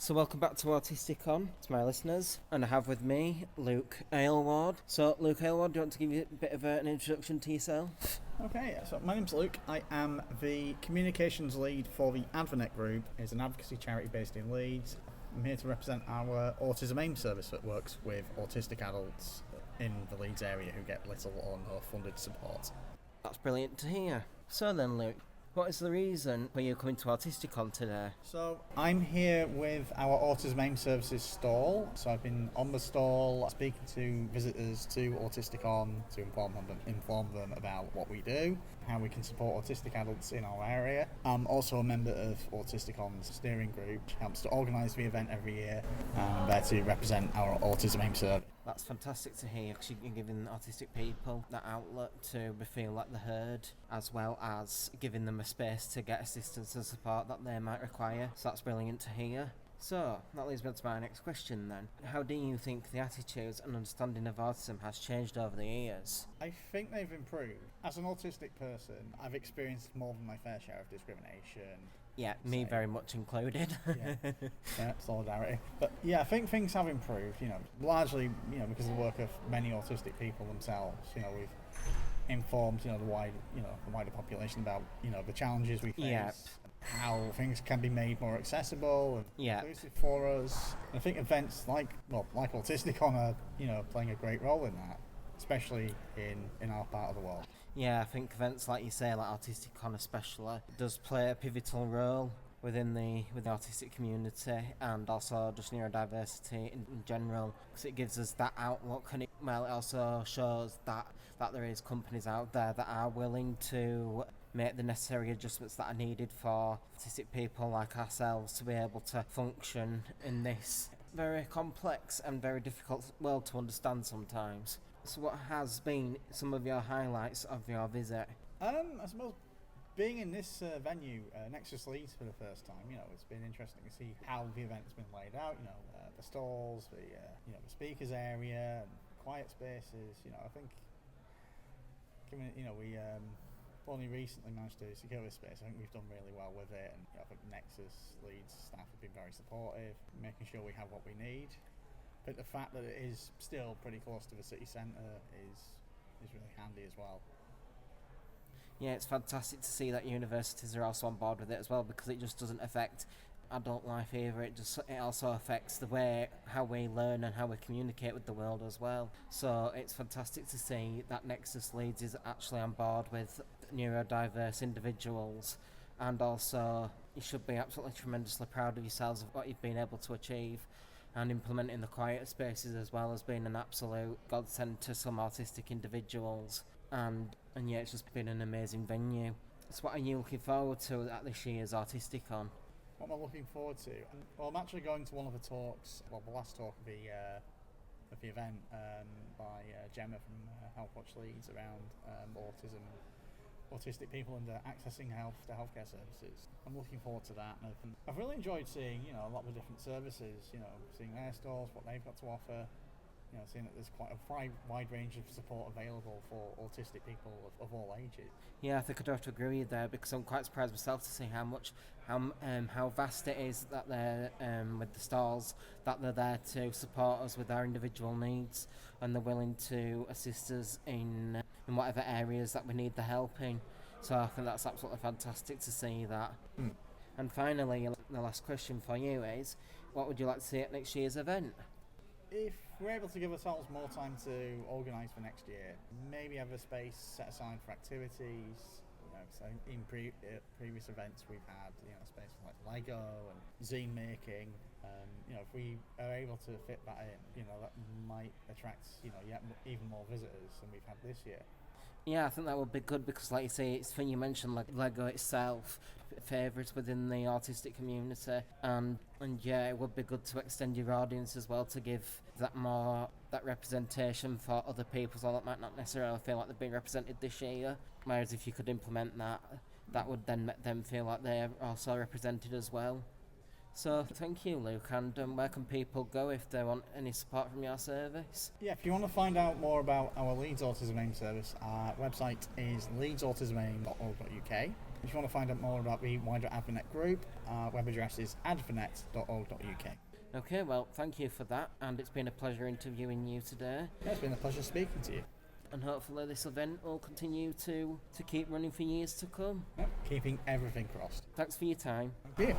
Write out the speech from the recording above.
So welcome back to Autisticon, to my listeners, and I have with me Luke Aylward. So Luke Aylward, do you want to give you a bit of an introduction to yourself? Okay, so my name's Luke. I am the communications lead for the Advonet Group. It's an advocacy charity based in Leeds. I'm here to represent our Autism AIM service that works with autistic adults in the Leeds area who get little or no funded support. That's brilliant to hear. So then, Luke, what is the reason for you coming to Autisticon today? So I'm here with our Autism AIM Services stall. So I've been on the stall speaking to visitors to Autisticon to inform them about what we do, how we can support autistic adults in our area. I'm also a member of Autisticon's steering group, which helps to organise the event every year, and I'm there to represent our Autism AIM service. That's fantastic to hear, because you're giving autistic people that outlet to feel like they're heard, as well as giving them a space to get assistance and support that they might require. So that's brilliant to hear. So, that leads me on to my next question then. How do you think the attitudes and understanding of autism has changed over the years? I think they've improved. As an autistic person, I've experienced more than my fair share of discrimination. Yeah, me very much included. Yeah, solidarity. But yeah, I think things have improved, largely, because of the work of many autistic people themselves. We've informed, the wider population about, the challenges we face, how things can be made more accessible and inclusive for us. And I think events like Autisticon are, playing a great role in that, especially in our part of the world. Yeah, I think events like you say, like Autisticon especially, does play a pivotal role within the autistic community, and also just neurodiversity in general, because it gives us that outlook, and it also shows that there is companies out there that are willing to make the necessary adjustments that are needed for autistic people like ourselves to be able to function in this very complex and very difficult world to understand sometimes. So what has been some of your highlights of your visit? I suppose being in this venue, Nexus Leeds, for the first time, it's been interesting to see how the event's been laid out. The stalls, the speakers area, and quiet spaces. I think, given we only recently managed to secure this space, I think we've done really well with it, and I think Nexus Leeds staff have been very supportive, making sure we have what we need. But the fact that it is still pretty close to the city centre is really handy as well. Yeah, it's fantastic to see that universities are also on board with it as well, because it just doesn't affect adult life either. It also affects the way how we learn and how we communicate with the world as well. So it's fantastic to see that Nexus Leeds is actually on board with neurodiverse individuals, and also you should be absolutely tremendously proud of yourselves of what you've been able to achieve, and implementing the quiet spaces as well as being an absolute godsend to some autistic individuals. And yeah, it's just been an amazing venue. So what are you looking forward to at this year's Autisticon? What am I looking forward to? Well, I'm actually going to one of the talks, the last talk of the event by Gemma from Health Watch Leeds around autistic people and accessing healthcare services. I'm looking forward to that, and I've really enjoyed seeing a lot of the different services, seeing their stalls, what they've got to offer, seeing that there's quite a wide range of support available for autistic people of all ages. Yeah, I think I'd have to agree with you there, because I'm quite surprised myself to see how vast it is that they're with the stalls, that they're there to support us with our individual needs, and they're willing to assist us in whatever areas that we need the help in. So I think that's absolutely fantastic to see that. And finally, the last question for you is, what would you like to see at next year's event? If we're able to give ourselves more time to organise for next year, maybe have a space set aside for activities. So in previous events we've had spaces like Lego and zine making. If we are able to fit that in, that might attract even more visitors than we've had this year. Yeah, I think that would be good, because like you say, it's thing you mentioned, like Lego itself, favourites within the autistic community, and yeah, it would be good to extend your audience as well, to give that representation for other people that might not necessarily feel like they've been represented this year. Whereas if you could implement that would then make them feel like they're also represented as well. So thank you, Luke, and where can people go if they want any support from your service? Yeah, if you want to find out more about our Leeds Autism AIM service, our website is leedsautismaim.org.uk. If you want to find out more about the wider AdvoNet group, our web address is advonet.org.uk. Okay, well, thank you for that, and it's been a pleasure interviewing you today. Yeah, it's been a pleasure speaking to you. And hopefully this event will continue to keep running for years to come. Yep, keeping everything crossed. Thanks for your time. Thank you.